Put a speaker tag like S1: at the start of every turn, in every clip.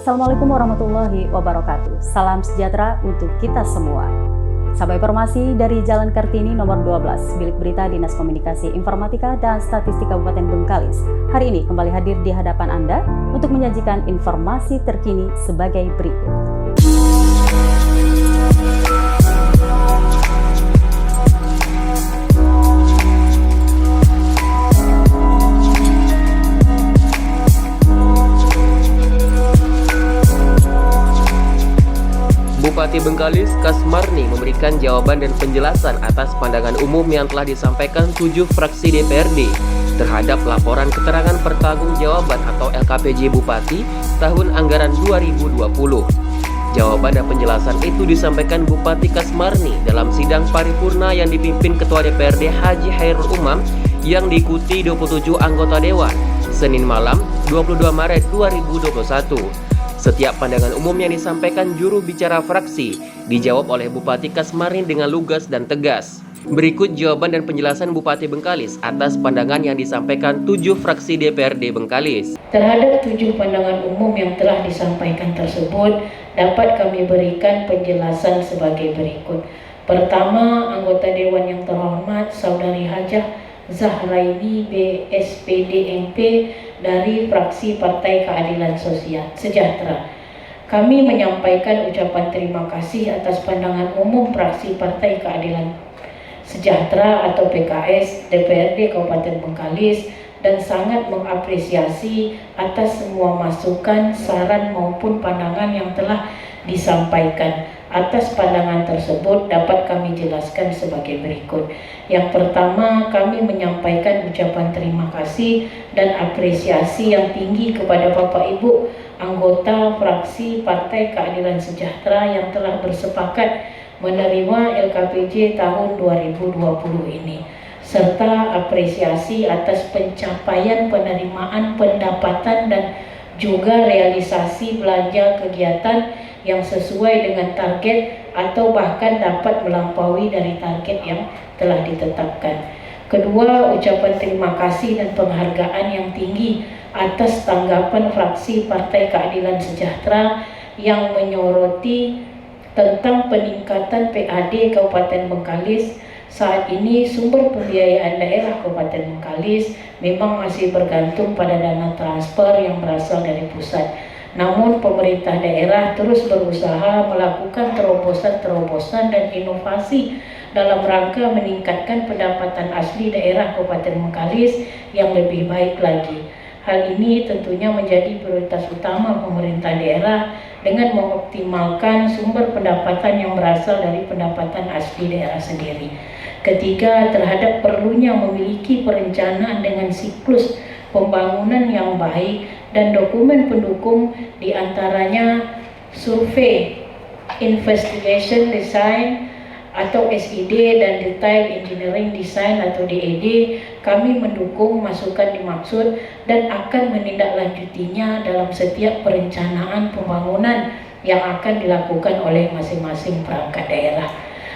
S1: Assalamualaikum warahmatullahi wabarakatuh. Salam sejahtera untuk kita semua. Sampai informasi dari Jalan Kartini nomor 12, Bilik Berita Dinas Komunikasi Informatika dan Statistik Kabupaten Bengkalis. Hari ini kembali hadir di hadapan Anda untuk menyajikan informasi terkini sebagai berikut.
S2: Bupati Bengkalis, Kasmarni, memberikan jawaban dan penjelasan atas pandangan umum yang telah disampaikan 7 fraksi DPRD terhadap laporan keterangan pertanggungjawaban atau LKPJ Bupati tahun anggaran 2020. Jawaban dan penjelasan itu disampaikan Bupati Kasmarni dalam sidang paripurna yang dipimpin Ketua DPRD Haji Hairul Umam yang diikuti 27 anggota Dewan, Senin malam 22 Maret 2021. Setiap pandangan umum yang disampaikan juru bicara fraksi dijawab oleh Bupati Kasmarni dengan lugas dan tegas. Berikut jawaban dan penjelasan Bupati Bengkalis atas pandangan yang disampaikan 7 fraksi DPRD Bengkalis.
S3: Terhadap 7 pandangan umum yang telah disampaikan tersebut, dapat kami berikan penjelasan sebagai berikut. Pertama, anggota Dewan yang terhormat Saudari Hajah Zahraini BSPD MP dari fraksi Partai Keadilan Sosial Sejahtera. Kami menyampaikan ucapan terima kasih atas pandangan umum fraksi Partai Keadilan Sejahtera atau PKS DPRD Kabupaten Bengkalis dan sangat mengapresiasi atas semua masukan, saran maupun pandangan yang telah disampaikan. Atas pandangan tersebut dapat kami jelaskan sebagai berikut. Yang pertama, kami menyampaikan ucapan terima kasih dan apresiasi yang tinggi kepada Bapak Ibu anggota fraksi Partai Keadilan Sejahtera yang telah bersepakat menerima LKPJ tahun 2020 ini, serta apresiasi atas pencapaian penerimaan pendapatan dan juga realisasi belanja kegiatan yang sesuai dengan target atau bahkan dapat melampaui dari target yang telah ditetapkan. Kedua, ucapan terima kasih dan penghargaan yang tinggi atas tanggapan fraksi Partai Keadilan Sejahtera yang menyoroti tentang peningkatan PAD Kabupaten Bengkalis. Saat ini sumber pembiayaan daerah Kabupaten Bengkalis memang masih bergantung pada dana transfer yang berasal dari pusat. Namun pemerintah daerah terus berusaha melakukan terobosan-terobosan dan inovasi dalam rangka meningkatkan pendapatan asli daerah Kabupaten Bengkalis yang lebih baik lagi. Hal ini tentunya menjadi prioritas utama pemerintah daerah dengan mengoptimalkan sumber pendapatan yang berasal dari pendapatan asli daerah sendiri. Ketiga, terhadap perlunya memiliki perencanaan dengan siklus pembangunan yang baik dan dokumen pendukung, diantaranya survei, investigation design atau SID dan detail engineering design atau DED. Kami mendukung masukan dimaksud dan akan menindaklanjutinya dalam setiap perencanaan pembangunan yang akan dilakukan oleh masing-masing perangkat daerah.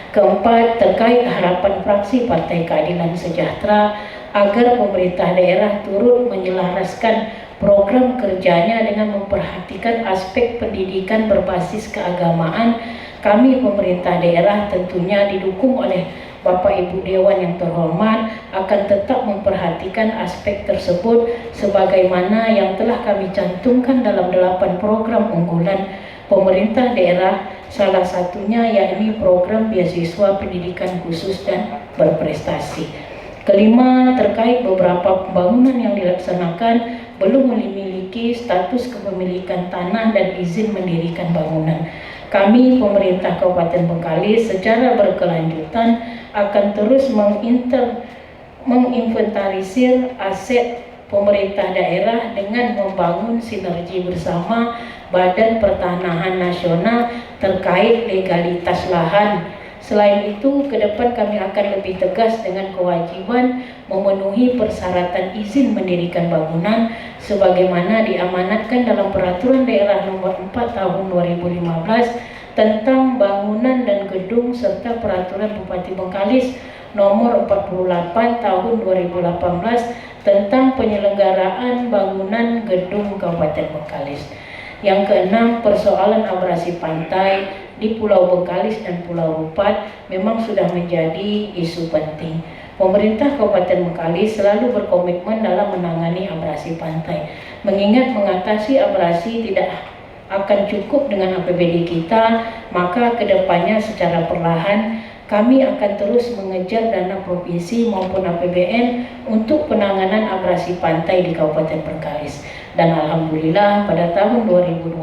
S3: Keempat, terkait harapan fraksi Partai Keadilan Sejahtera agar pemerintah daerah turut menyelaraskan program kerjanya dengan memperhatikan aspek pendidikan berbasis keagamaan. Kami pemerintah daerah tentunya didukung oleh Bapak Ibu Dewan yang terhormat akan tetap memperhatikan aspek tersebut sebagaimana yang telah kami cantumkan dalam 8 program unggulan pemerintah daerah, salah satunya yakni program beasiswa pendidikan khusus dan berprestasi. Kelima, terkait beberapa pembangunan yang dilaksanakan belum memiliki status kepemilikan tanah dan izin mendirikan bangunan. Kami pemerintah Kabupaten Bengkalis secara berkelanjutan akan terus menginventarisir aset pemerintah daerah dengan membangun sinergi bersama Badan Pertanahan Nasional terkait legalitas lahan. Selain itu, ke depan kami akan lebih tegas dengan kewajiban memenuhi persyaratan izin mendirikan bangunan sebagaimana diamanatkan dalam Peraturan Daerah Nomor 4 Tahun 2015 tentang bangunan dan gedung serta Peraturan Bupati Bengkalis Nomor 48 Tahun 2018 tentang penyelenggaraan bangunan gedung Kabupaten Bengkalis. Yang keenam, persoalan abrasi pantai di Pulau Bengkalis dan Pulau Rupat memang sudah menjadi isu penting. Pemerintah Kabupaten Bengkalis selalu berkomitmen dalam menangani abrasi pantai. Mengingat mengatasi abrasi tidak akan cukup dengan APBD kita, maka kedepannya secara perlahan kami akan terus mengejar dana provinsi maupun APBN untuk penanganan abrasi pantai di Kabupaten Bengkalis. Dan alhamdulillah pada tahun 2020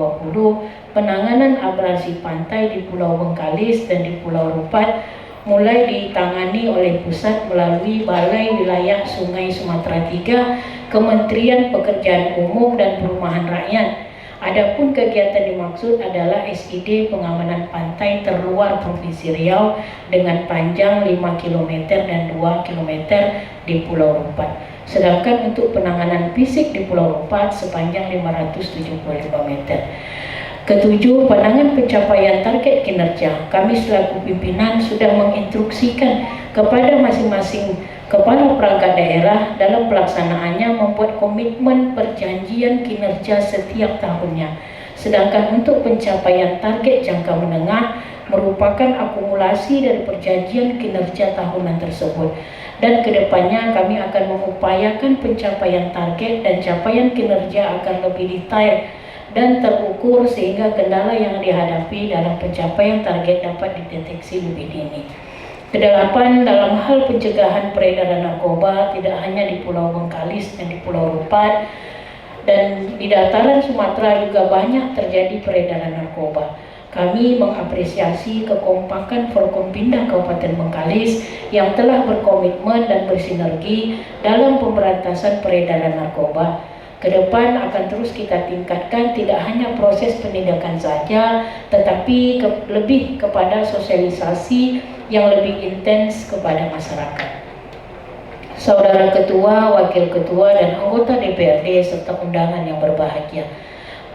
S3: penanganan abrasi pantai di Pulau Bengkalis dan di Pulau Rupat mulai ditangani oleh pusat melalui Balai Wilayah Sungai Sumatera III, Kementerian Pekerjaan Umum dan Perumahan Rakyat. Adapun kegiatan dimaksud adalah SID pengamanan pantai terluar Provinsi Riau dengan panjang 5 km dan 2 km di Pulau Rupat. Sedangkan untuk penanganan fisik di Pulau Rupat sepanjang 575 meter. Ketujuh, pandangan pencapaian target kinerja. Kami selaku pimpinan sudah menginstruksikan kepada masing-masing kepala perangkat daerah dalam pelaksanaannya membuat komitmen perjanjian kinerja setiap tahunnya. Sedangkan untuk pencapaian target jangka menengah merupakan akumulasi dari perjanjian kinerja tahunan tersebut. Dan kedepannya kami akan mengupayakan pencapaian target dan capaian kinerja akan lebih detail dan terukur sehingga kendala yang dihadapi dalam pencapaian target dapat dideteksi lebih dini. Kedelapan, dalam hal pencegahan peredaran narkoba tidak hanya di Pulau Bengkalis dan di Pulau Rupat dan di dataran Sumatera juga banyak terjadi peredaran narkoba. Kami mengapresiasi kekompakan Forkompinda Kabupaten Bengkalis yang telah berkomitmen dan bersinergi dalam pemberantasan peredaran narkoba. Kedepan akan terus kita tingkatkan tidak hanya proses penindakan saja, tetapi lebih kepada sosialisasi yang lebih intens kepada masyarakat. Saudara Ketua, Wakil Ketua, dan anggota DPRD serta undangan yang berbahagia.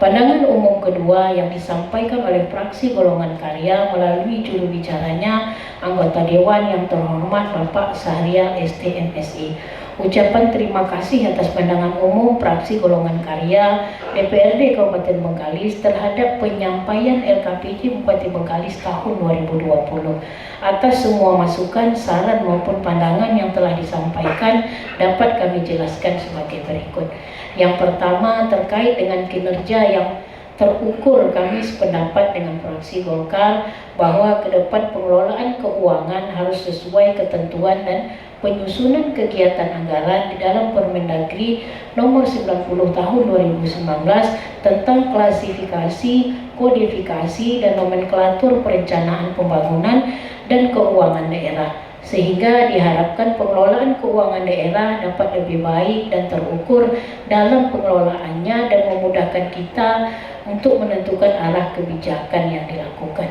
S3: Pandangan umum kedua yang disampaikan oleh fraksi Golongan Karya melalui juru bicaranya anggota Dewan yang terhormat Bapak Syahrial ST MSI. Ucapan terima kasih atas pandangan umum fraksi Golongan Karya DPRD Kabupaten Bengkalis terhadap penyampaian LKPJ Bupati Bengkalis tahun 2020. Atas semua masukan, saran maupun pandangan yang telah disampaikan dapat kami jelaskan sebagai berikut. Yang pertama, terkait dengan kinerja yang terukur, kami sependapat dengan fraksi Golkar bahwa ke depan pengelolaan keuangan harus sesuai ketentuan dan penyusunan kegiatan anggaran di dalam Permendagri nomor 90 tahun 2019 tentang klasifikasi, kodifikasi, dan nomenklatur perencanaan pembangunan dan keuangan daerah, sehingga diharapkan pengelolaan keuangan daerah dapat lebih baik dan terukur dalam pengelolaannya dan memudahkan kita untuk menentukan arah kebijakan yang dilakukan.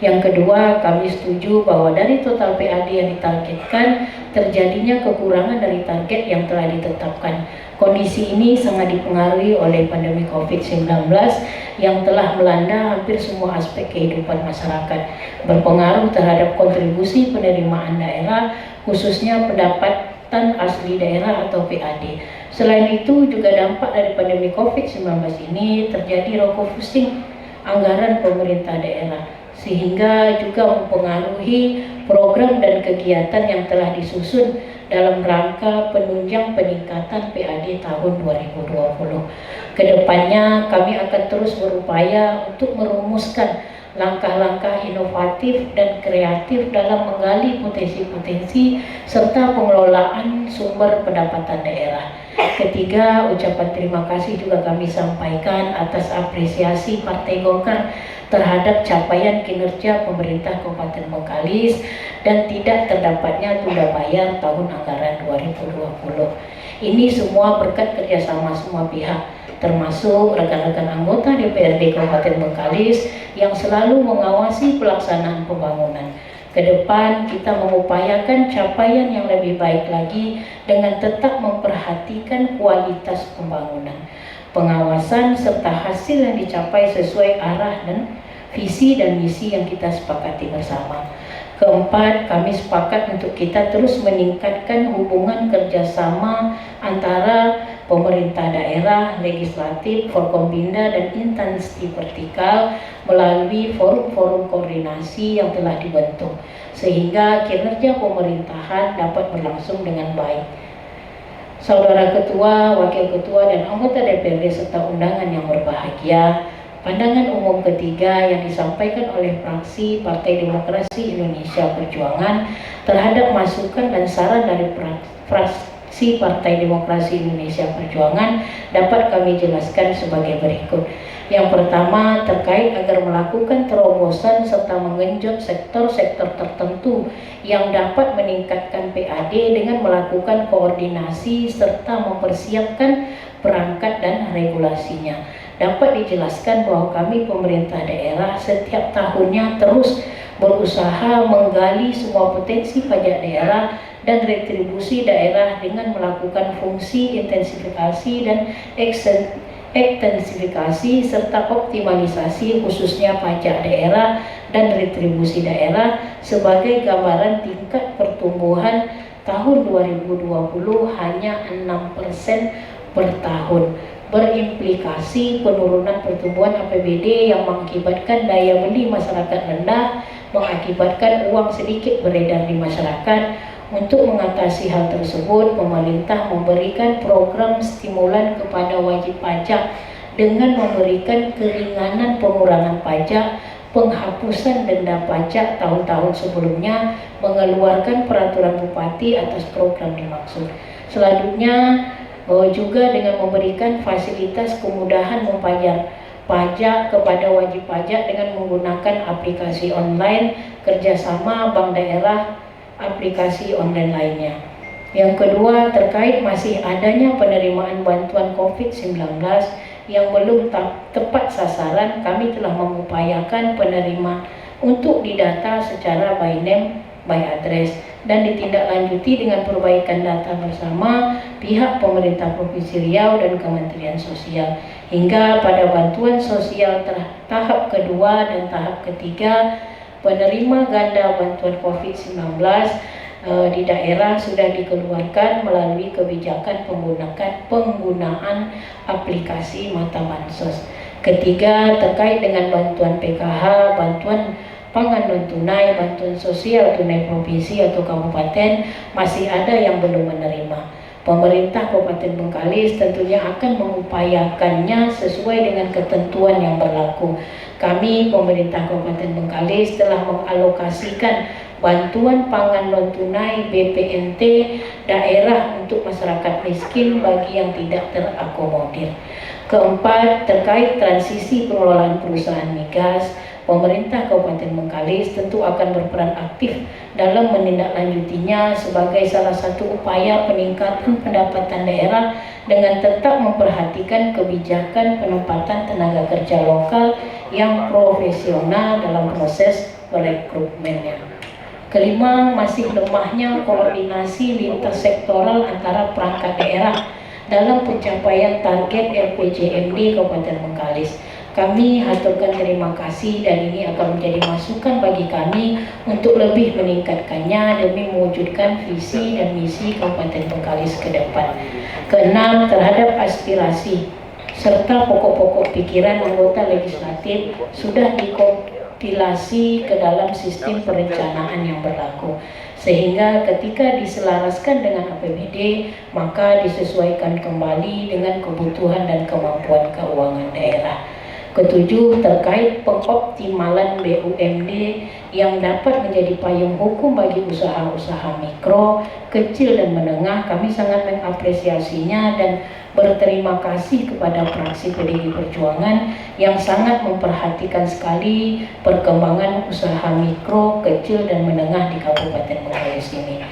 S3: Yang kedua, kami setuju bahwa dari total PAD yang ditargetkan terjadinya kekurangan dari target yang telah ditetapkan. Kondisi ini sangat dipengaruhi oleh pandemi COVID-19 yang telah melanda hampir semua aspek kehidupan masyarakat, berpengaruh terhadap kontribusi penerimaan daerah, khususnya pendapatan asli daerah atau PAD. Selain itu, juga dampak dari pandemi COVID-19 ini terjadi refocusing anggaran pemerintah daerah, sehingga juga mempengaruhi program dan kegiatan yang telah disusun dalam rangka penunjang peningkatan PAD tahun 2020. Kedepannya kami akan terus berupaya untuk merumuskan langkah-langkah inovatif dan kreatif dalam menggali potensi-potensi serta pengelolaan sumber pendapatan daerah. Ketiga, ucapan terima kasih juga kami sampaikan atas apresiasi Partai Golkar terhadap capaian kinerja pemerintah Kabupaten Bengkalis dan tidak terdapatnya tunda bayar tahun anggaran 2020. Ini semua berkat kerjasama semua pihak, termasuk rekan-rekan anggota DPRD Kabupaten Bengkalis yang selalu mengawasi pelaksanaan pembangunan. Kedepan kita mengupayakan capaian yang lebih baik lagi dengan tetap memperhatikan kualitas pembangunan, pengawasan serta hasil yang dicapai sesuai arah dan visi dan misi yang kita sepakati bersama. Keempat, kami sepakat untuk kita terus meningkatkan hubungan kerjasama antara pemerintah daerah, legislatif, Forkombinda, dan instansi vertikal melalui forum-forum koordinasi yang telah dibentuk, sehingga kinerja pemerintahan dapat berlangsung dengan baik. Saudara Ketua, Wakil Ketua, dan anggota DPRD serta undangan yang berbahagia, pandangan umum ketiga yang disampaikan oleh fraksi Partai Demokrasi Indonesia Perjuangan terhadap masukan dan saran dari fraksi Partai Demokrasi Indonesia Perjuangan dapat kami jelaskan sebagai berikut. Yang pertama, terkait agar melakukan terobosan serta menggenjot sektor-sektor tertentu yang dapat meningkatkan PAD dengan melakukan koordinasi serta mempersiapkan perangkat dan regulasinya. Dapat dijelaskan bahwa kami pemerintah daerah setiap tahunnya terus berusaha menggali semua potensi pajak daerah dan retribusi daerah dengan melakukan fungsi intensifikasi dan ekstensifikasi serta optimalisasi khususnya pajak daerah dan retribusi daerah sebagai gambaran tingkat pertumbuhan tahun 2020 hanya 6% per tahun, berimplikasi penurunan pertumbuhan APBD yang mengakibatkan daya beli masyarakat rendah, mengakibatkan uang sedikit beredar di masyarakat. Untuk mengatasi hal tersebut, pemerintah memberikan program stimulan kepada wajib pajak dengan memberikan keringanan pengurangan pajak, penghapusan denda pajak tahun-tahun sebelumnya, mengeluarkan peraturan bupati atas program dimaksud. Selanjutnya, juga dengan memberikan fasilitas kemudahan membayar pajak kepada wajib pajak dengan menggunakan aplikasi online, kerjasama bank daerah, aplikasi online lainnya. Yang kedua, terkait masih adanya penerimaan bantuan COVID-19 yang belum tepat sasaran, kami telah mengupayakan penerima untuk didata secara by name, by address, dan ditindaklanjuti dengan perbaikan data bersama pihak pemerintah Provinsi Riau dan Kementerian Sosial. Hingga pada bantuan sosial tahap kedua dan tahap ketiga, penerima ganda bantuan COVID-19 di daerah sudah dikeluarkan melalui kebijakan penggunaan aplikasi Mata Bansos. Ketiga, terkait dengan bantuan PKH, bantuan pangan non tunai, bantuan sosial tunai provinsi atau kabupaten, masih ada yang belum menerima. Pemerintah Kabupaten Bengkalis tentunya akan mengupayakannya sesuai dengan ketentuan yang berlaku. Kami, pemerintah Kabupaten Bengkalis, telah mengalokasikan bantuan pangan non tunai BPNT daerah untuk masyarakat miskin bagi yang tidak terakomodir. Keempat, terkait transisi pengelolaan perusahaan migas, pemerintah Kabupaten Bengkalis tentu akan berperan aktif dalam menindaklanjutinya sebagai salah satu upaya peningkatan pendapatan daerah dengan tetap memperhatikan kebijakan penempatan tenaga kerja lokal yang profesional dalam proses rekrutmennya. Kelima, masih lemahnya koordinasi lintas sektoral antara perangkat daerah dalam pencapaian target LPJMD Kabupaten Bengkalis. Kami haturkan terima kasih dan ini akan menjadi masukan bagi kami untuk lebih meningkatkannya demi mewujudkan visi dan misi Kabupaten Bengkalis ke depan. Keenam, terhadap aspirasi serta pokok-pokok pikiran anggota legislatif sudah dikompilasi ke dalam sistem perencanaan yang berlaku, sehingga ketika diselaraskan dengan APBD maka disesuaikan kembali dengan kebutuhan dan kemampuan keuangan daerah. Ketujuh, terkait pengoptimalan BUMD yang dapat menjadi payung hukum bagi usaha-usaha mikro, kecil dan menengah, kami sangat mengapresiasinya dan berterima kasih kepada fraksi PDI Perjuangan yang sangat memperhatikan sekali perkembangan usaha mikro, kecil dan menengah di Kabupaten Bengkalis ini.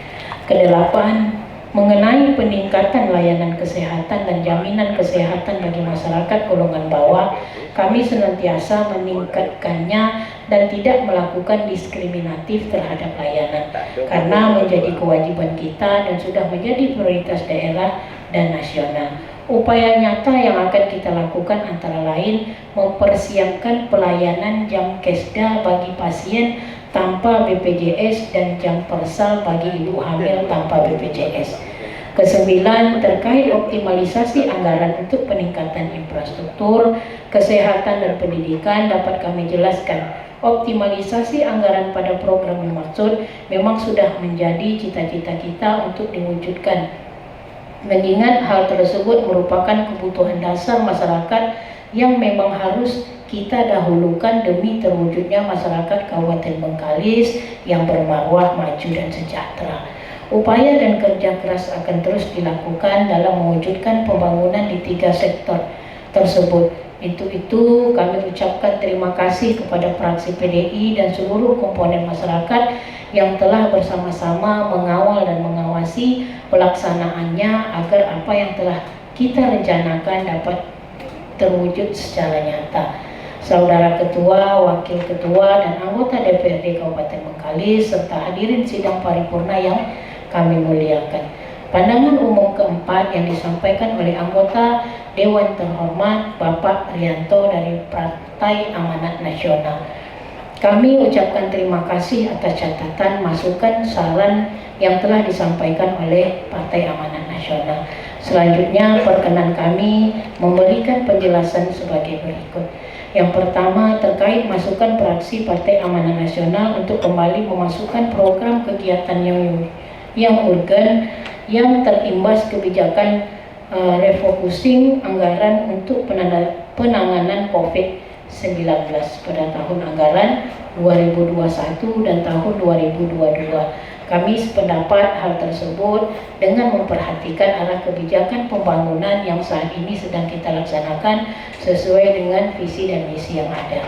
S3: Kedelapan, mengenai peningkatan layanan kesehatan dan jaminan kesehatan bagi masyarakat golongan bawah, kami senantiasa meningkatkannya dan tidak melakukan diskriminatif terhadap layanan karena menjadi kewajiban kita dan sudah menjadi prioritas daerah dan nasional. Upaya nyata yang akan kita lakukan antara lain mempersiapkan pelayanan jam kesda bagi pasien tanpa BPJS dan jam persal bagi ibu hamil tanpa BPJS. Kesembilan, terkait optimalisasi anggaran untuk peningkatan infrastruktur, kesehatan dan pendidikan dapat kami jelaskan. Optimalisasi anggaran pada program yang dimaksud memang sudah menjadi cita-cita kita untuk diwujudkan. Mengingat hal tersebut merupakan kebutuhan dasar masyarakat yang memang harus kita dahulukan demi terwujudnya masyarakat Kabupaten Bengkalis yang bermarwah, maju dan sejahtera. Upaya dan kerja keras akan terus dilakukan dalam mewujudkan pembangunan di 3 sektor tersebut. Itu kami ucapkan terima kasih kepada fraksi PDI dan seluruh komponen masyarakat yang telah bersama-sama mengawal dan mengawasi pelaksanaannya agar apa yang telah kita rencanakan dapat terwujud secara nyata. Saudara Ketua, Wakil Ketua, dan anggota DPRD Kabupaten Bengkalis serta hadirin sidang paripurna yang kami muliakan. Pandangan umum keempat yang disampaikan oleh anggota Dewan Terhormat Bapak Rianto dari Partai Amanat Nasional. Kami ucapkan terima kasih atas catatan, masukan, saran yang telah disampaikan oleh Partai Amanat Nasional. Selanjutnya, perkenan kami memberikan penjelasan sebagai berikut. Yang pertama, terkait masukan fraksi Partai Amanat Nasional untuk kembali memasukkan program kegiatan yang urgen yang terimbas kebijakan refocusing anggaran untuk penanganan COVID-19 pada tahun anggaran 2021 dan tahun 2022. Kami sependapat hal tersebut dengan memperhatikan arah kebijakan pembangunan yang saat ini sedang kita laksanakan sesuai dengan visi dan misi yang ada.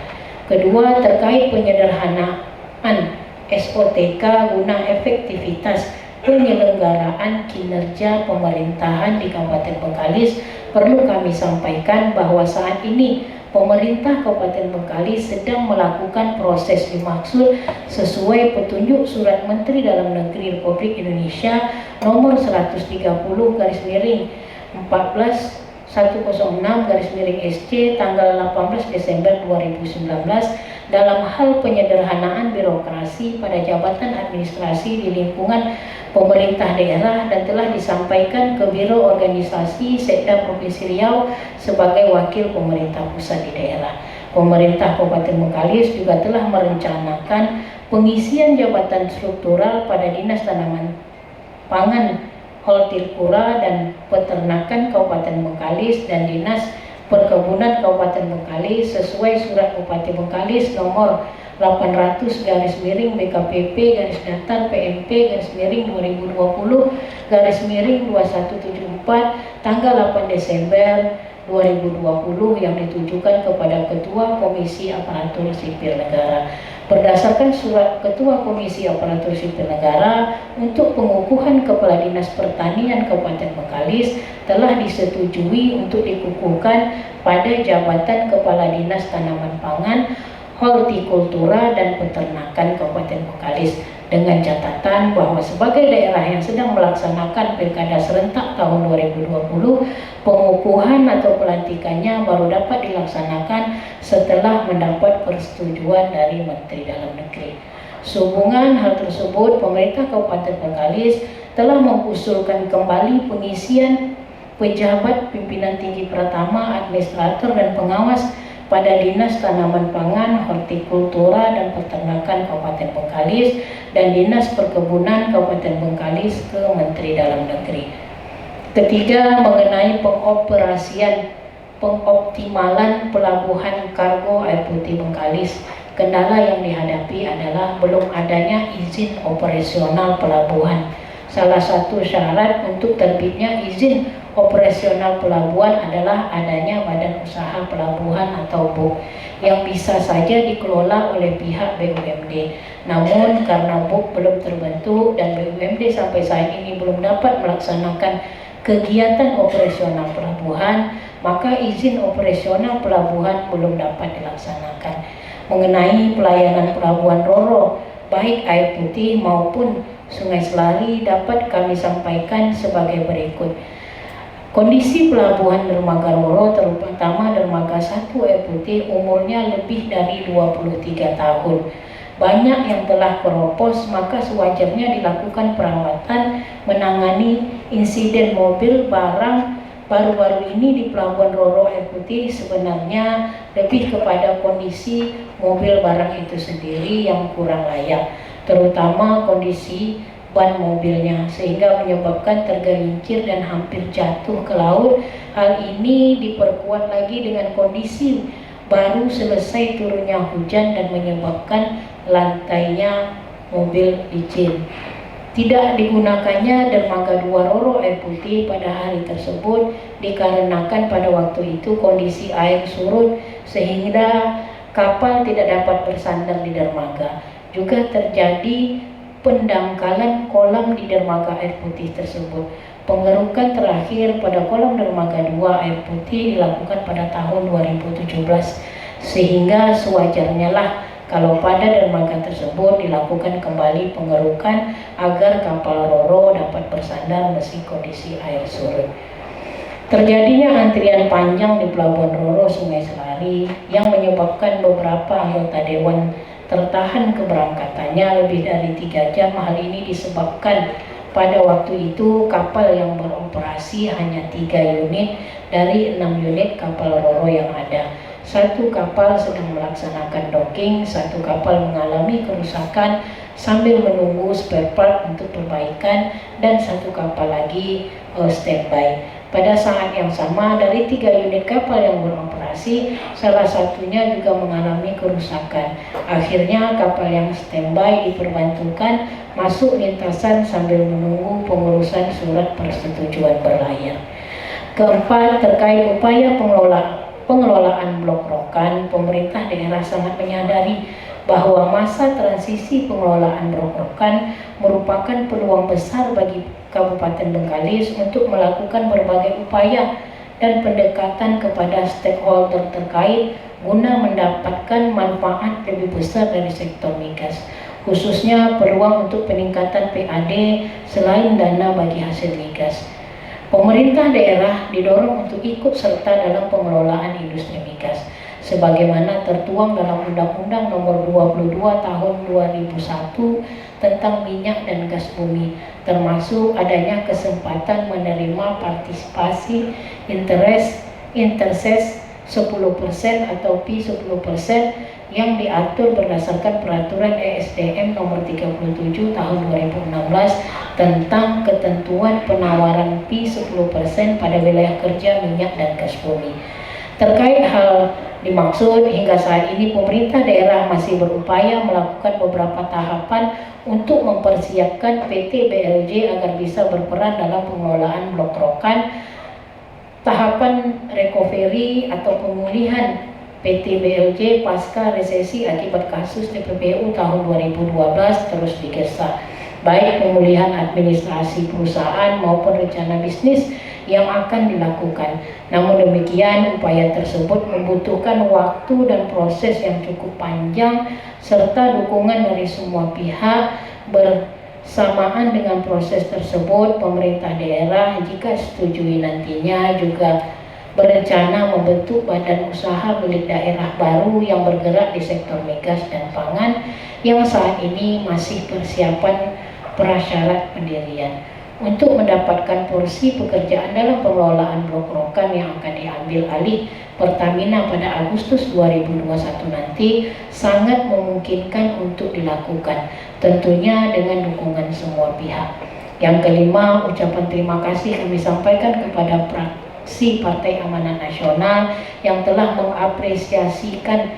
S3: Kedua, terkait penyederhanaan SOTK guna efektivitas penyelenggaraan kinerja pemerintahan di Kabupaten Bengkalis, perlu kami sampaikan bahwa saat ini pemerintah Kabupaten Bengkalis sedang melakukan proses dimaksud sesuai petunjuk Surat Menteri Dalam Negeri Republik Indonesia nomor 130/14/106/SC tanggal 18 Desember 2019 dalam hal penyederhanaan birokrasi pada jabatan administrasi di lingkungan pemerintah daerah dan telah disampaikan ke Biro Organisasi Sekda Provinsi Riau sebagai wakil pemerintah pusat di daerah. Pemerintah Kabupaten Bengkalis juga telah merencanakan pengisian jabatan struktural pada Dinas Tanaman Pangan, Hortikultura dan Peternakan Kabupaten Bengkalis dan Dinas Perkebunan Kabupaten Bengkalis sesuai Surat Bupati Bengkalis nomor 800/BKPP/PMP/2020/2174 tanggal 8 Desember 2020 yang ditujukan kepada Ketua Komisi Aparatur Sipil Negara. Berdasarkan surat Ketua Komisi Aparatur Sipil Negara untuk pengukuhan Kepala Dinas Pertanian Kabupaten Bengkalis telah disetujui untuk dikukuhkan pada jabatan Kepala Dinas Tanaman Pangan, Hortikultura dan Peternakan Kabupaten Bengkalis dengan catatan bahwa sebagai daerah yang sedang melaksanakan Pilkada serentak tahun 2020, pengukuhan atau pelantikannya baru dapat dilaksanakan setelah mendapat persetujuan dari Menteri Dalam Negeri. Sehubungan hal tersebut, pemerintah Kabupaten Bengkalis telah mengusulkan kembali pengisian pejabat pimpinan tinggi pertama, administrator dan pengawas pada Dinas Tanaman Pangan, Hortikultura dan Peternakan Kabupaten Bengkalis dan Dinas Perkebunan Kabupaten Bengkalis ke Menteri Dalam Negeri. Ketiga, mengenai pengoptimalan pelabuhan kargo air putih Bengkalis, kendala yang dihadapi adalah belum adanya izin operasional pelabuhan. Salah satu syarat untuk terbitnya izin operasional pelabuhan adalah adanya badan usaha pelabuhan atau BUP yang bisa saja dikelola oleh pihak BUMD. Namun karena BUP belum terbentuk dan BUMD sampai saat ini belum dapat melaksanakan kegiatan operasional pelabuhan, maka izin operasional pelabuhan belum dapat dilaksanakan. Mengenai pelayanan pelabuhan Roro, baik air putih maupun Sungai Selari, dapat kami sampaikan sebagai berikut. Kondisi pelabuhan dermaga Roro, terutama dermaga 1 air putih, umurnya lebih dari 23 tahun banyak yang telah keropos, maka sewajarnya dilakukan perawatan menangani insiden mobil barang baru-baru ini di Pelabuhan Roro Air Putih. Sebenarnya lebih kepada kondisi mobil barang itu sendiri yang kurang layak, terutama kondisi ban mobilnya, sehingga menyebabkan tergelincir dan hampir jatuh ke laut. Hal ini diperkuat lagi dengan kondisi baru selesai turunnya hujan dan menyebabkan lantainya mobil licin. Tidak digunakannya dermaga 2 Roro Air Putih pada hari tersebut dikarenakan pada waktu itu kondisi air surut sehingga kapal tidak dapat bersandar di dermaga. Juga terjadi pendangkalan kolam di dermaga Air Putih tersebut. Pengerukan terakhir pada kolam dermaga 2 Air Putih dilakukan pada tahun 2017, sehingga sewajarnya lah kalau pada dermaga tersebut dilakukan kembali pengerukan agar kapal Roro dapat bersandar meski kondisi air surut. Terjadinya antrian panjang di Pelabuhan Roro Sungai Selari yang menyebabkan beberapa anggota dewan tertahan keberangkatannya lebih dari 3 jam. Hal ini disebabkan pada waktu itu kapal yang beroperasi hanya 3 unit dari 6 unit kapal Roro yang ada. 1 kapal sedang melaksanakan docking, 1 kapal mengalami kerusakan sambil menunggu spare part untuk perbaikan, dan 1 kapal lagi standby. Pada saat yang sama, dari 3 unit kapal yang beroperasi, salah satunya juga mengalami kerusakan. Akhirnya kapal yang standby diperbantukan masuk lintasan sambil menunggu pengurusan surat persetujuan berlayar. Keempat, terkait upaya pengelolaan Blok Rokan, pemerintah daerah sangat menyadari bahwa masa transisi pengelolaan Blok Rokan merupakan peluang besar bagi Kabupaten Bengkalis untuk melakukan berbagai upaya dan pendekatan kepada stakeholder terkait guna mendapatkan manfaat lebih besar dari sektor migas, khususnya peluang untuk peningkatan PAD selain dana bagi hasil migas. Pemerintah daerah didorong untuk ikut serta dalam pengelolaan industri migas sebagaimana tertuang dalam Undang-Undang Nomor 22 Tahun 2001 tentang minyak dan gas bumi, termasuk adanya kesempatan menerima partisipasi interses 10% atau P 10% yang diatur berdasarkan peraturan ESDM nomor 37 tahun 2016 tentang ketentuan penawaran P 10% pada wilayah kerja minyak dan gas bumi. Terkait hal dimaksud, hingga saat ini pemerintah daerah masih berupaya melakukan beberapa tahapan untuk mempersiapkan PT BLJ agar bisa berperan dalam pengelolaan Blok Rokan. Tahapan recovery atau pemulihan PT BLJ pasca resesi akibat kasus TPPU tahun 2012 terus digesah, baik pemulihan administrasi perusahaan maupun rencana bisnis yang akan dilakukan. Namun demikian, upaya tersebut membutuhkan waktu dan proses yang cukup panjang serta dukungan dari semua pihak. Bersamaan dengan proses tersebut, pemerintah daerah jika setujui nantinya juga berencana membentuk badan usaha milik daerah baru yang bergerak di sektor migas dan pangan yang saat ini masih persiapan prasyarat pendirian. Untuk mendapatkan porsi pekerjaan dalam pengelolaan Blok Rokan yang akan diambil alih Pertamina pada Agustus 2021 nanti sangat memungkinkan untuk dilakukan, tentunya dengan dukungan semua pihak. Yang kelima, ucapan terima kasih kami sampaikan kepada fraksi Partai Amanat Nasional yang telah mengapresiasikan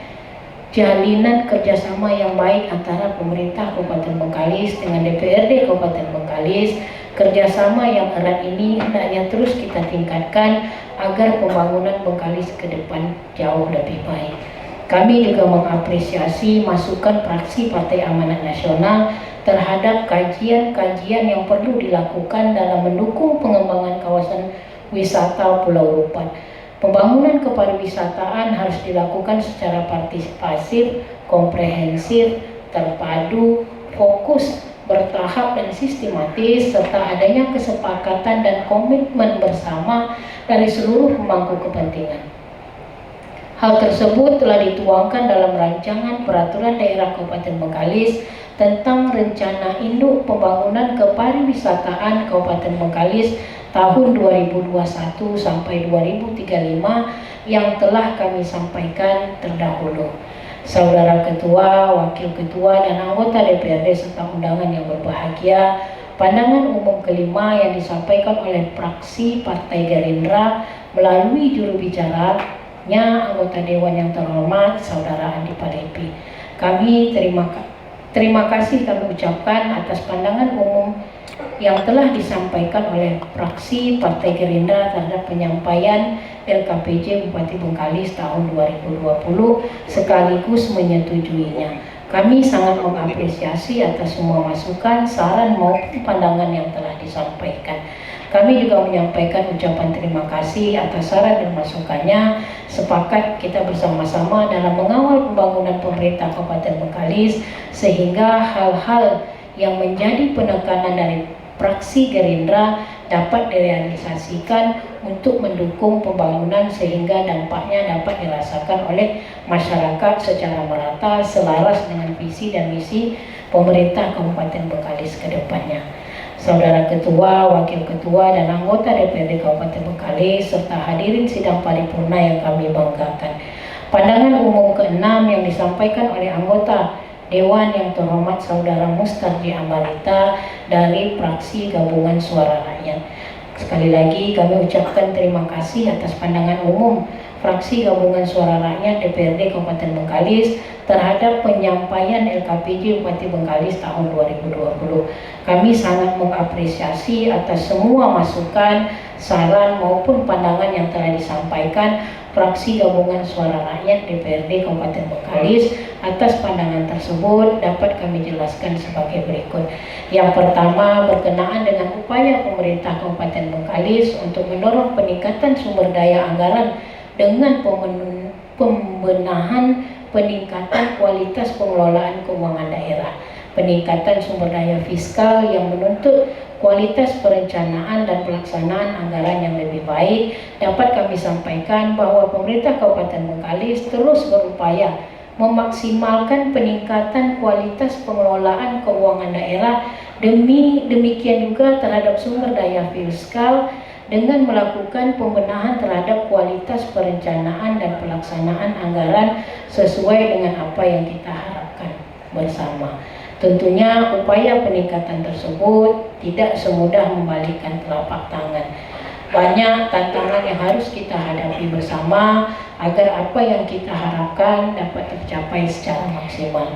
S3: jalinan kerjasama yang baik antara pemerintah Kabupaten Bengkalis dengan DPRD Kabupaten Bengkalis. Kerjasama yang erat ini hendaknya terus kita tingkatkan agar pembangunan Bengkalis ke depan jauh lebih baik. Kami juga mengapresiasi masukan fraksi Partai Amanat Nasional terhadap kajian-kajian yang perlu dilakukan dalam mendukung pengembangan kawasan wisata Pulau Rupan. Pembangunan kepariwisataan harus dilakukan secara partisipasif, komprehensif, terpadu, fokus, bertahap dan sistematis, serta adanya kesepakatan dan komitmen bersama dari seluruh pemangku kepentingan. Hal tersebut telah dituangkan dalam rancangan peraturan daerah Kabupaten Bengkalis tentang rencana induk pembangunan kepariwisataan Kabupaten Bengkalis tahun 2021 sampai 2035 yang telah kami sampaikan terdahulu. Saudara Ketua, Wakil Ketua, dan anggota DPRD serta undangan yang berbahagia, pandangan umum kelima yang disampaikan oleh fraksi Partai Gerindra melalui juru bicaranya anggota Dewan yang terhormat Saudara Andi Palepi. Kami terima kasih kami ucapkan atas pandangan umum yang telah disampaikan oleh fraksi Partai Gerindra terhadap penyampaian LKPJ Bupati Bengkalis tahun 2020 sekaligus menyetujuinya. Kami sangat mengapresiasi atas semua masukan, saran maupun pandangan yang telah disampaikan. Kami juga menyampaikan ucapan terima kasih atas saran dan masukannya. Sepakat kita bersama-sama dalam mengawal pembangunan pemerintah Kabupaten Bengkalis sehingga hal-hal yang menjadi penekanan dari fraksi Gerindra dapat direalisasikan untuk mendukung pembangunan sehingga dampaknya dapat dirasakan oleh masyarakat secara merata selaras dengan visi dan misi pemerintah Kabupaten Bengkalis ke depannya. Saudara Ketua, Wakil Ketua, dan anggota DPRD Kabupaten Bengkalis serta hadirin sidang paripurna yang kami banggakan. Pandangan umum keenam yang disampaikan oleh anggota Dewan yang terhormat Saudara Mustarji Ambarita dari fraksi Gabungan Suara Rakyat. Sekali lagi kami ucapkan terima kasih atas pandangan umum fraksi Gabungan Suara Rakyat DPRD Kabupaten Bengkalis terhadap penyampaian LKPJ Bupati Bengkalis tahun 2020. Kami sangat mengapresiasi atas semua masukan, saran maupun pandangan yang telah disampaikan fraksi Gabungan Suara Rakyat DPRD Kabupaten Bengkalis. Atas pandangan tersebut dapat kami jelaskan sebagai berikut. Yang pertama, berkenaan dengan upaya pemerintah Kabupaten Bengkalis untuk mendorong peningkatan sumber daya anggaran dengan pembenahan peningkatan kualitas pengelolaan keuangan daerah, peningkatan sumber daya fiskal yang menuntut kualitas perencanaan dan pelaksanaan anggaran yang lebih baik. Dapat kami sampaikan bahwa pemerintah Kabupaten Bengkalis terus berupaya memaksimalkan peningkatan kualitas pengelolaan keuangan daerah, demikian juga terhadap sumber daya fiskal dengan melakukan pembenahan terhadap kualitas perencanaan dan pelaksanaan anggaran sesuai dengan apa yang kita harapkan bersama. Tentunya upaya peningkatan tersebut tidak semudah membalikkan telapak tangan. Banyak tantangan yang harus kita hadapi bersama agar apa yang kita harapkan dapat tercapai secara maksimal.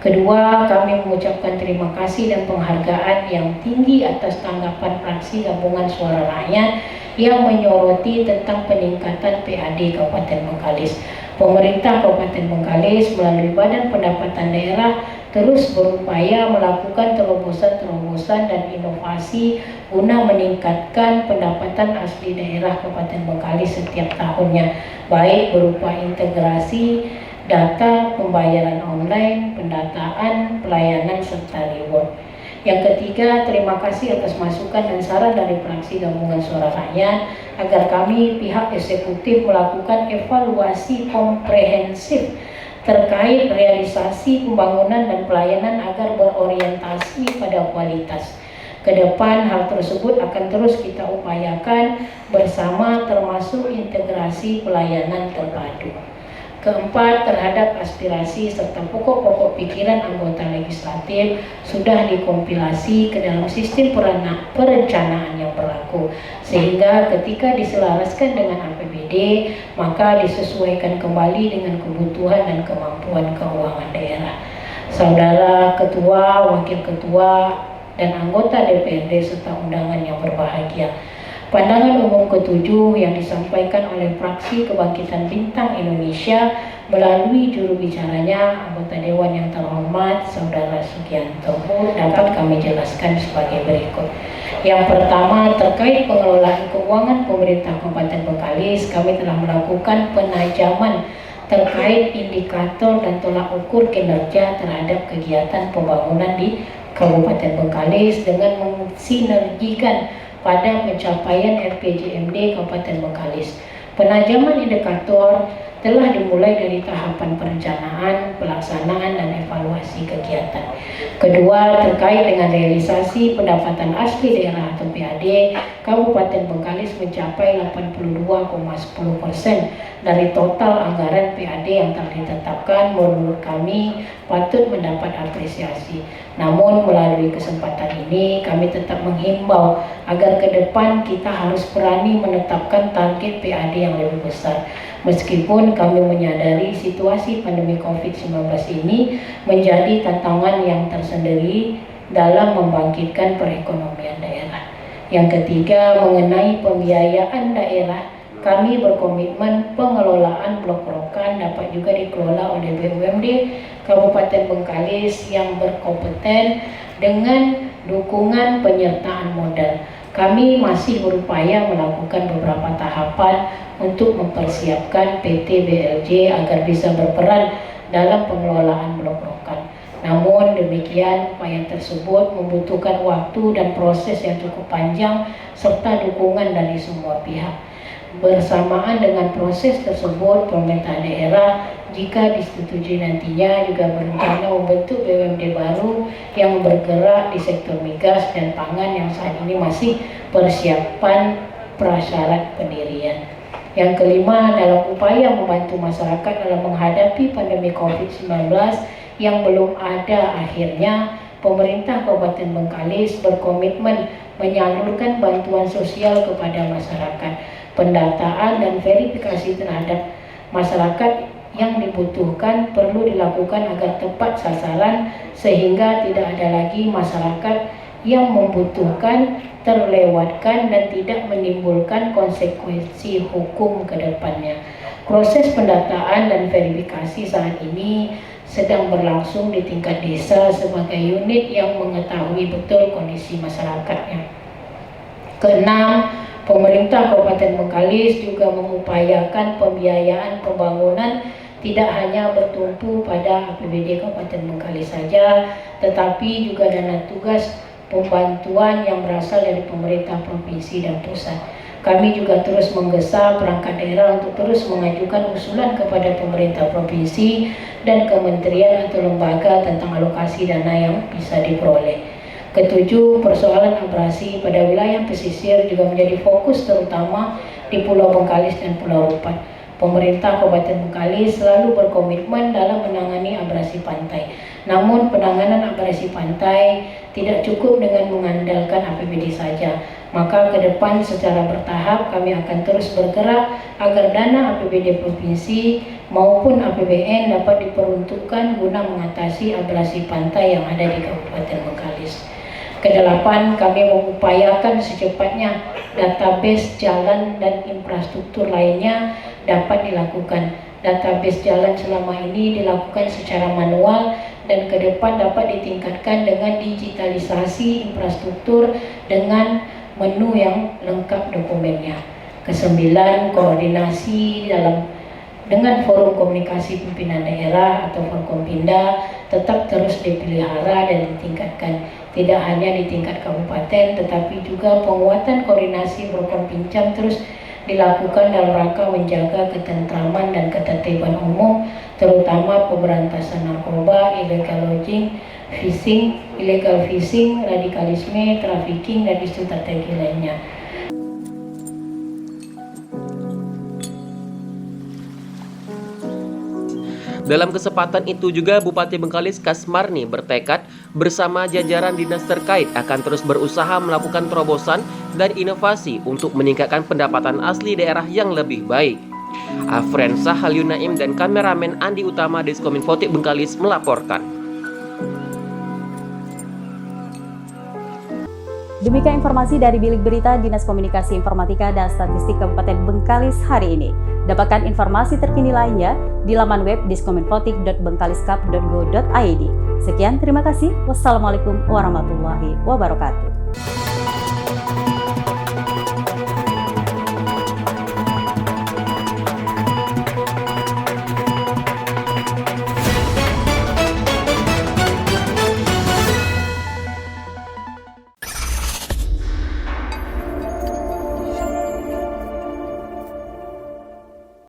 S3: Kedua, kami mengucapkan terima kasih dan penghargaan yang tinggi atas tanggapan fraksi Gabungan Suara Rakyat yang menyoroti tentang peningkatan PAD Kabupaten Bengkalis. Pemerintah Kabupaten Bengkalis melalui Badan Pendapatan Daerah terus berupaya melakukan terobosan-terobosan dan inovasi guna meningkatkan pendapatan asli daerah Kabupaten Bengkalis setiap tahunnya, baik berupa integrasi data, pembayaran online, pendataan, pelayanan, serta reward. Yang ketiga, terima kasih atas masukan dan saran dari fraksi Gabungan Suara Rakyat agar kami pihak eksekutif melakukan evaluasi komprehensif terkait realisasi pembangunan dan pelayanan agar berorientasi pada kualitas. Kedepan hal tersebut akan terus kita upayakan bersama termasuk integrasi pelayanan terpadu. Keempat, terhadap aspirasi serta pokok-pokok pikiran anggota legislatif sudah dikompilasi ke dalam sistem perencanaan yang berlaku, sehingga ketika diselaraskan dengan APBD maka disesuaikan kembali dengan kebutuhan dan kemampuan keuangan daerah. Saudara Ketua, Wakil Ketua, dan anggota DPRD serta undangan yang berbahagia, pandangan umum ketujuh yang disampaikan oleh fraksi Kebangkitan Bintang Indonesia melalui juru bicaranya anggota Dewan yang terhormat Saudara Sugianto dapat kami jelaskan sebagai berikut. Yang pertama, terkait pengelolaan keuangan pemerintah Kabupaten Bengkalis, kami telah melakukan penajaman terkait indikator dan tolak ukur kinerja terhadap kegiatan pembangunan di Kabupaten Bengkalis dengan mensinergikan pada pencapaian RPJMD Kabupaten Bengkalis. Penajaman indikator telah dimulai dari tahapan perencanaan, pelaksanaan, dan evaluasi kegiatan. Kedua, terkait dengan realisasi pendapatan asli daerah atau PAD, Kabupaten Bengkalis mencapai 82,10% dari total anggaran PAD yang telah ditetapkan. Menurut kami patut mendapat apresiasi. Namun melalui kesempatan ini kami tetap menghimbau agar ke depan kita harus berani menetapkan target PAD yang lebih besar. Meskipun kami menyadari situasi pandemi COVID-19 ini menjadi tantangan yang tersendiri dalam membangkitkan perekonomian daerah. Yang ketiga, mengenai pembiayaan daerah, kami berkomitmen pengelolaan blok rokan dapat juga dikelola oleh BUMD Kabupaten Bengkalis yang berkompeten dengan dukungan penyertaan modal. Kami masih berupaya melakukan beberapa tahapan untuk mempersiapkan PT BLJ agar bisa berperan dalam pengelolaan blok rokan. Namun demikian, upaya tersebut membutuhkan waktu dan proses yang cukup panjang serta dukungan dari semua pihak. Bersamaan dengan proses tersebut, pemerintah daerah jika disetujui nantinya juga berencana membentuk BUMD baru yang bergerak di sektor migas dan pangan yang saat ini masih persiapan prasyarat pendirian. Yang kelima, dalam upaya membantu masyarakat dalam menghadapi pandemi COVID-19 yang belum ada akhirnya, pemerintah Kabupaten Bengkalis berkomitmen menyalurkan bantuan sosial kepada masyarakat. Pendataan dan verifikasi terhadap masyarakat yang dibutuhkan perlu dilakukan agar tepat sasaran sehingga tidak ada lagi masyarakat yang membutuhkan terlewatkan dan tidak menimbulkan konsekuensi hukum ke depannya. Proses pendataan dan verifikasi saat ini sedang berlangsung di tingkat desa sebagai unit yang mengetahui betul kondisi masyarakatnya. Keenam, pemerintah Kabupaten Bengkalis juga mengupayakan pembiayaan pembangunan tidak hanya bertumpu pada APBD Kabupaten Bengkalis saja, tetapi juga dana tugas pembantuan yang berasal dari pemerintah provinsi dan pusat. Kami juga terus menggesa perangkat daerah untuk terus mengajukan usulan kepada pemerintah provinsi dan kementerian atau lembaga tentang alokasi dana yang bisa diperoleh. Ketujuh, persoalan abrasi pada wilayah pesisir juga menjadi fokus terutama di Pulau Bengkalis dan Pulau Rupat. Pemerintah Kabupaten Bengkalis selalu berkomitmen dalam menangani abrasi pantai. Namun penanganan abrasi pantai tidak cukup dengan mengandalkan APBD saja. Maka ke depan secara bertahap kami akan terus bergerak agar dana APBD provinsi maupun APBN dapat diperuntukkan guna mengatasi abrasi pantai yang ada di Kabupaten Bengkalis. Kedelapan, kami mengupayakan secepatnya database jalan dan infrastruktur lainnya dapat dilakukan. Database jalan selama ini dilakukan secara manual dan ke depan dapat ditingkatkan dengan digitalisasi infrastruktur dengan menu yang lengkap dokumennya. Kesembilan, koordinasi dengan Forum Komunikasi Pimpinan Daerah atau Forkompinda tetap terus dipelihara dan ditingkatkan. Tidak hanya di tingkat kabupaten, tetapi juga penguatan koordinasi Forkompincam terus dilakukan dalam rangka menjaga ketentraman dan ketertiban umum, terutama pemberantasan narkoba, illegal fishing, radikalisme, trafficking, dan isu strategi lainnya.
S2: Dalam kesempatan itu juga Bupati Bengkalis Kasmarni bertekad bersama jajaran dinas terkait akan terus berusaha melakukan terobosan dan inovasi untuk meningkatkan pendapatan asli daerah yang lebih baik. Afren Sahalyunaim dan kameramen Andi Utama Diskominfotik Bengkalis melaporkan.
S1: Demikian informasi dari Bilik Berita Dinas Komunikasi Informatika dan Statistik Kabupaten Bengkalis hari ini. Dapatkan informasi terkini lainnya di laman web diskominfotik.bengkaliskap.go.id. Sekian, terima kasih. Wassalamualaikum warahmatullahi wabarakatuh.